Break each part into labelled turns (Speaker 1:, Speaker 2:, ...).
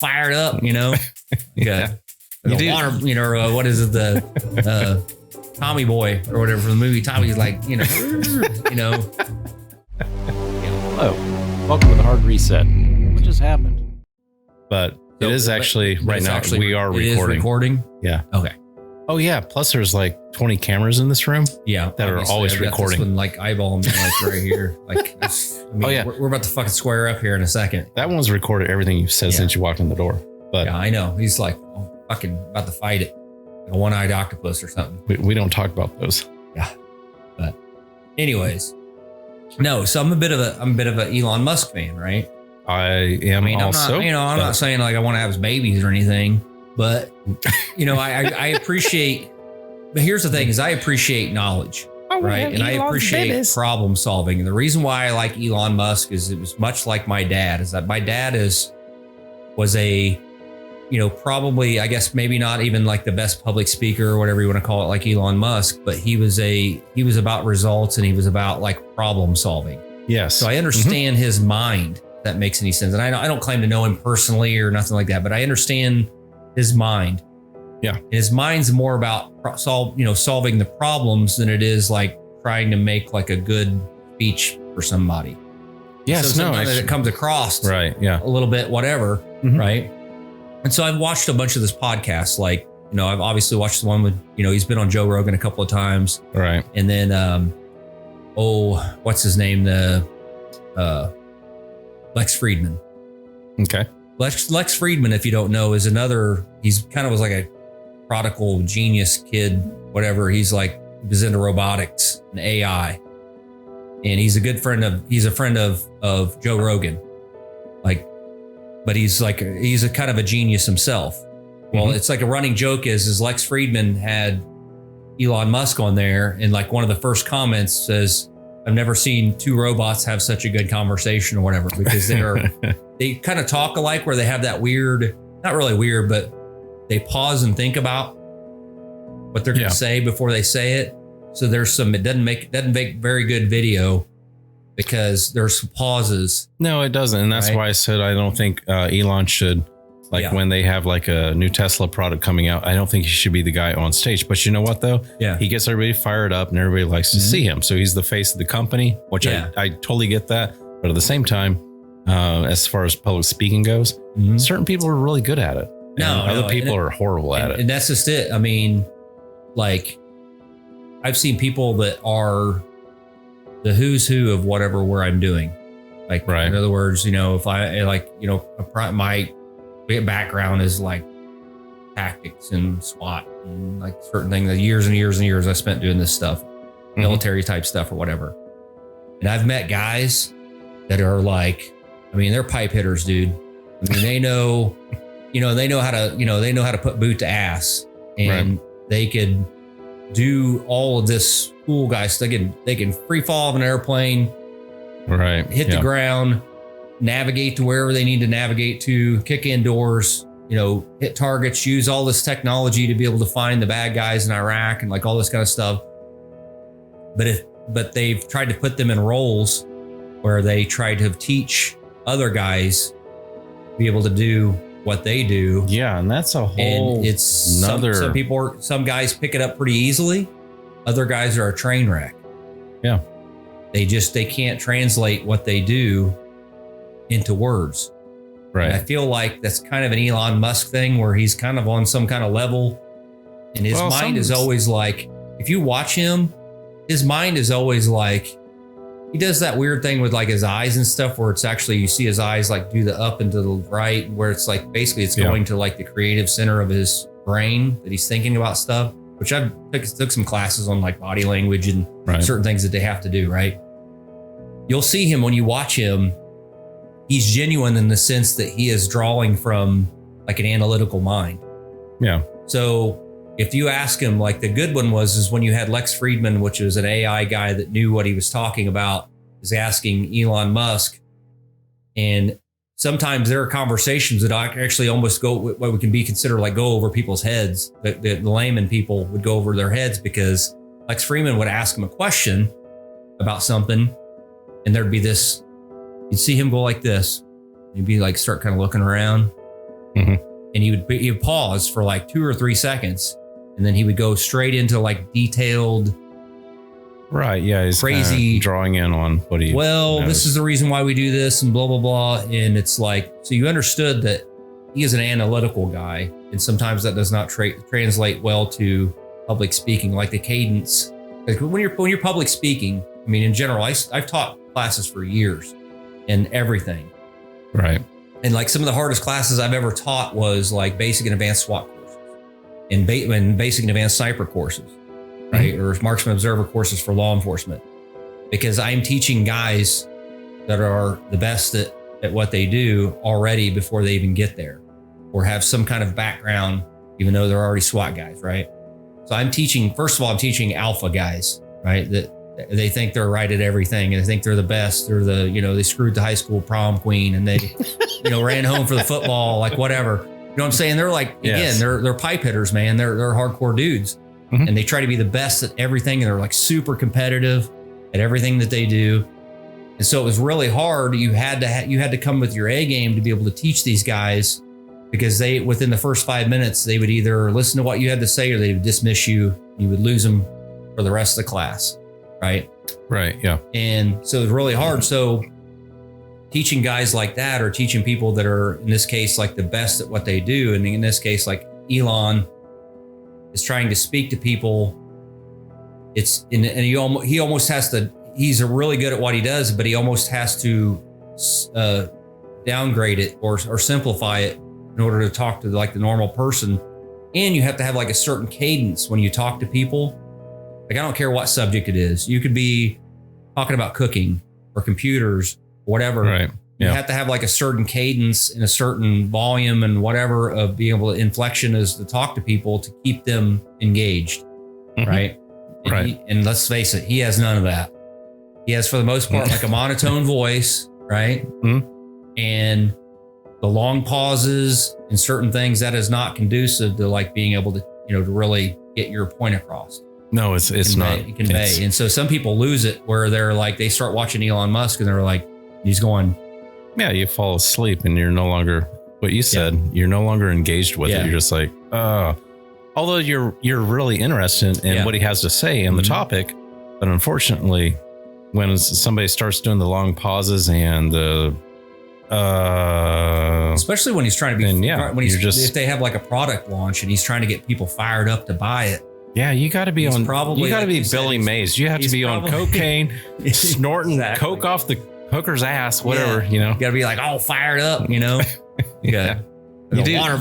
Speaker 1: fired up, you know.
Speaker 2: Yeah.
Speaker 1: The water, you know, what is it, the Tommy Boy or whatever from the movie. Tommy's like, you know, you know.
Speaker 3: Hello, welcome to the Hard Reset. What just happened?
Speaker 2: But it is actually right now. We are recording.
Speaker 1: It is recording.
Speaker 2: Yeah.
Speaker 1: Okay.
Speaker 2: Oh yeah. Plus, there's like 20 cameras in this room.
Speaker 1: Yeah,
Speaker 2: that are always
Speaker 1: I've got
Speaker 2: recording.
Speaker 1: This one, like eyeballing me, like right here. Like, I mean,
Speaker 2: oh yeah,
Speaker 1: we're about to fucking square up here in a second.
Speaker 2: That one's recorded everything you've said since you walked in the door. But
Speaker 1: yeah, I know. He's like fucking about to fight it, like a one-eyed octopus or something.
Speaker 2: We don't talk about those.
Speaker 1: Yeah, but anyways, no. So I'm a bit of a Elon Musk fan, right?
Speaker 2: I am also.
Speaker 1: I'm not saying like I want to have his babies or anything, but you know, I appreciate. But here's the thing: is I appreciate knowledge, right? And I appreciate problem solving. And the reason why I like Elon Musk is it was much like my dad. Is that my dad was a, you know, probably, I guess maybe not even like the best public speaker or whatever you want to call it, like Elon Musk, but he was about results and he was about like problem solving.
Speaker 2: Yes.
Speaker 1: So I understand his mind. If that makes any sense. And I don't claim to know him personally or nothing like that, but I understand his mind.
Speaker 2: Yeah.
Speaker 1: And his mind's more about solving the problems than it is like trying to make like a good speech for somebody.
Speaker 2: Yes.
Speaker 1: So sometimes it comes across
Speaker 2: right. Yeah.
Speaker 1: A little bit, whatever.
Speaker 2: Mm-hmm.
Speaker 1: Right. And so I've watched a bunch of this podcast. Like, you know, I've obviously watched the one with, you know, he's been on Joe Rogan a couple of times.
Speaker 2: Right.
Speaker 1: And then, what's his name? Lex Friedman.
Speaker 2: Okay.
Speaker 1: Lex Friedman, if you don't know, is he's kind of was like a prodigal genius kid, whatever. He was into robotics and AI. And he's a friend of Joe Rogan. But he's a kind of a genius himself. Well, It's like a running joke is Lex Friedman had Elon Musk on there, and like one of the first comments says, "I've never seen two robots have such a good conversation," or whatever, because they kind of talk alike, where they have that weird, not really weird, but they pause and think about what they're going to say before they say it. So there's it doesn't make very good video because there's pauses.
Speaker 2: No, it doesn't. And that's why I said I don't think Elon should, when they have like a new Tesla product coming out, I don't think he should be the guy on stage. But you know what, though?
Speaker 1: Yeah.
Speaker 2: He gets everybody fired up and everybody likes to see him. So he's the face of the company, which I totally get that. But at the same time, as far as public speaking goes, certain people are really good at it. Other people are horrible at it.
Speaker 1: And that's just it. I mean, like, I've seen people that are the who's who of whatever where I'm doing. Like, in other words, you know, if I like, you know, my background is like tactics and SWAT and like certain things, the years and years and years I spent doing this stuff, military type stuff or whatever. And I've met guys that are like, I mean, they're pipe hitters, dude. I mean, they know how to put boot to ass, and they could do all of this cool guys. They can free fall of an airplane, hit the ground, navigate to wherever they need to navigate to, kick indoors, you know, hit targets, use all this technology to be able to find the bad guys in Iraq and like all this kind of stuff. But they've tried to put them in roles where they try to teach other guys to be able to do what they do.
Speaker 2: Yeah, and that's a whole.
Speaker 1: And it's some guys pick it up pretty easily. Other guys are a train wreck.
Speaker 2: Yeah,
Speaker 1: they can't translate what they do into words.
Speaker 2: Right.
Speaker 1: And I feel like that's kind of an Elon Musk thing where he's kind of on some kind of level, and his mind is always like, if you watch him, his mind is always like, he does that weird thing with like his eyes and stuff where it's actually, you see his eyes like do the up and to the right, where it's like basically it's going to like the creative center of his brain that he's thinking about stuff, which I've took some classes on like body language and certain things that they have to do, right? You'll see him when you watch him, he's genuine in the sense that he is drawing from like an analytical mind.
Speaker 2: Yeah.
Speaker 1: So if you ask him, like the good one is when you had Lex Friedman, which was an AI guy that knew what he was talking about, is asking Elon Musk. And sometimes there are conversations that actually almost go what we can be considered like go over people's heads. The layman people would go over their heads because Lex Friedman would ask him a question about something, and there'd be this, you'd see him go like this. He'd be like, start kind of looking around. And he would pause for like 2 or 3 seconds, and then he would go straight into like detailed.
Speaker 2: Right. Yeah. He's
Speaker 1: crazy
Speaker 2: drawing in on what he knows.
Speaker 1: This is the reason why we do this and blah, blah, blah. And it's like, so you understood that he is an analytical guy. And sometimes that does not translate well to public speaking, like the cadence. Like when you're public speaking, I mean, in general, I've taught classes for years and everything.
Speaker 2: Right.
Speaker 1: And like some of the hardest classes I've ever taught was like basic and advanced SWAT courses and basic and advanced sniper courses, right? Or marksman observer courses for law enforcement, because I'm teaching guys that are the best at what they do already before they even get there or have some kind of background, even though they're already SWAT guys, right? So I'm teaching alpha guys, right? That they think they're right at everything and they think they're the best. They're they screwed the high school prom queen and they, ran home for the football, like whatever. You know what I'm saying? They're like, again, they're pipe hitters, man. They're hardcore dudes and they try to be the best at everything. And they're like super competitive at everything that they do. And so it was really hard. You had to come with your A game to be able to teach these guys, because within the first 5 minutes, they would either listen to what you had to say or they would dismiss you. You would lose them for the rest of the class. Right.
Speaker 2: Right. Yeah.
Speaker 1: And so it's really hard. So teaching guys like that, or teaching people that are, in this case, like the best at what they do. And in this case, like Elon is trying to speak to people. He almost has to, he's really good at what he does, but he almost has to downgrade it or simplify it in order to talk to like the normal person. And you have to have like a certain cadence when you talk to people. Like, I don't care what subject it is. You could be talking about cooking or computers, or whatever.
Speaker 2: Right.
Speaker 1: You have to have like a certain cadence and a certain volume and whatever of being able to inflection is to talk to people to keep them engaged. Right. And let's face it, he has none of that. He has, for the most part, like a monotone voice. Right. And the long pauses and certain things that is not conducive to like being able to, to really get your point across.
Speaker 2: No, it's not.
Speaker 1: Convey. And so some people lose it where they're like, they start watching Elon Musk and they're like, he's going.
Speaker 2: Yeah, you fall asleep and you're no longer, what you said, you're no longer engaged with it. You're just like, although you're really interested in what he has to say in the topic. But unfortunately, when somebody starts doing the long pauses and
Speaker 1: especially when he's trying to be, if they have like a product launch and he's trying to get people fired up to buy it.
Speaker 2: Yeah, you got to be you got to be Billy Mays. You have to be on cocaine, snorting coke off the hooker's ass, whatever, You got
Speaker 1: to be like all fired up, Yeah. Water,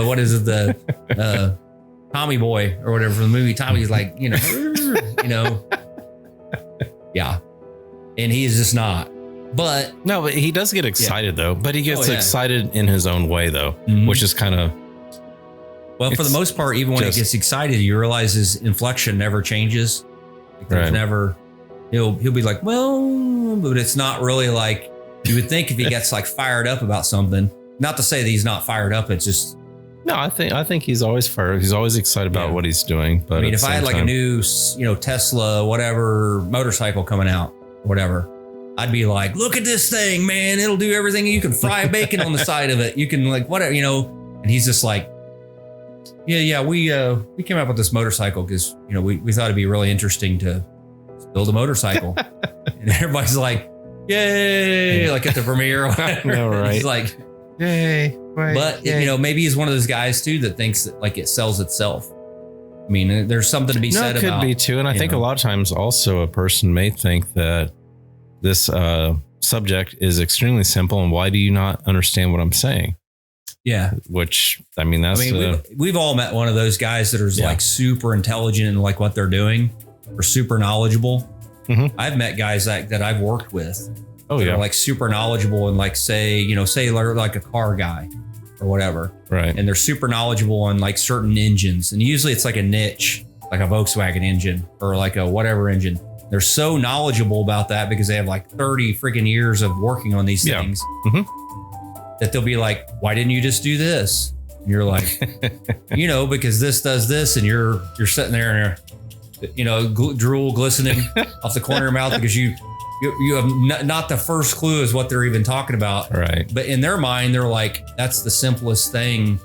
Speaker 1: what is it? The Tommy Boy or whatever from the movie. Tommy's like, yeah. And he's just not. But
Speaker 2: no, but he does get excited though. But he gets excited in his own way though, which is kind of.
Speaker 1: Well, for the most part, even when he gets excited, you realize his inflection never changes. Like there's never, he'll be like, well, but it's not really like you would think if he gets like fired up about something. Not to say that he's not fired up. It's just.
Speaker 2: No, I think he's always fired. He's always excited about what he's doing. But
Speaker 1: I mean, if I had like a new, Tesla, whatever motorcycle coming out, whatever, I'd be like, look at this thing, man. It'll do everything. You can fry bacon on the side of it. You can like whatever, and he's just like, yeah, we came up with this motorcycle because, we thought it'd be really interesting to build a motorcycle. And everybody's like, yay, like at the premiere.
Speaker 2: No, right.
Speaker 1: He's like,
Speaker 2: yay. Right,
Speaker 1: but, maybe he's one of those guys too that thinks that like it sells itself. I mean, there's something to be said about it.
Speaker 2: Could be too. And I think a lot of times also a person may think that this subject is extremely simple. And why do you not understand what I'm saying?
Speaker 1: Yeah.
Speaker 2: Which, we've all met one of those guys that are like super intelligent in like what they're doing or super knowledgeable. I've met guys that I've worked with. Oh, yeah.
Speaker 1: Are like super knowledgeable and like say like a car guy or whatever.
Speaker 2: Right.
Speaker 1: And they're super knowledgeable on like certain engines. And usually it's like a niche, like a Volkswagen engine or like a whatever engine. They're so knowledgeable about that because they have like 30 freaking years of working on these things. That they'll be like, why didn't you just do this? And you're like, because this does this. And you're sitting there and drool glistening off the corner of your mouth because you you have not the first clue is what they're even talking about.
Speaker 2: Right.
Speaker 1: But in their mind, they're like, that's the simplest thing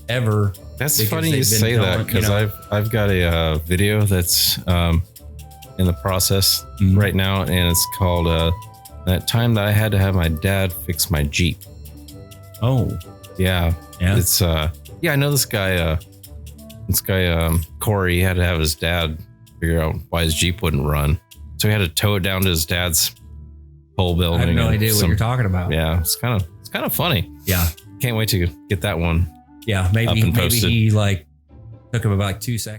Speaker 1: ever.
Speaker 2: That's funny you say that, because I've got a video that's in the process right now, and it's called that time that I had to have my dad fix my Jeep.
Speaker 1: Oh,
Speaker 2: yeah. It's I know this guy. Corey, he had to have his dad figure out why his Jeep wouldn't run, so he had to tow it down to his dad's whole building.
Speaker 1: I have no idea what you're talking about.
Speaker 2: Yeah, it's kind of funny.
Speaker 1: Yeah,
Speaker 2: can't wait to get that one.
Speaker 1: Yeah, maybe he like took him about 2 seconds.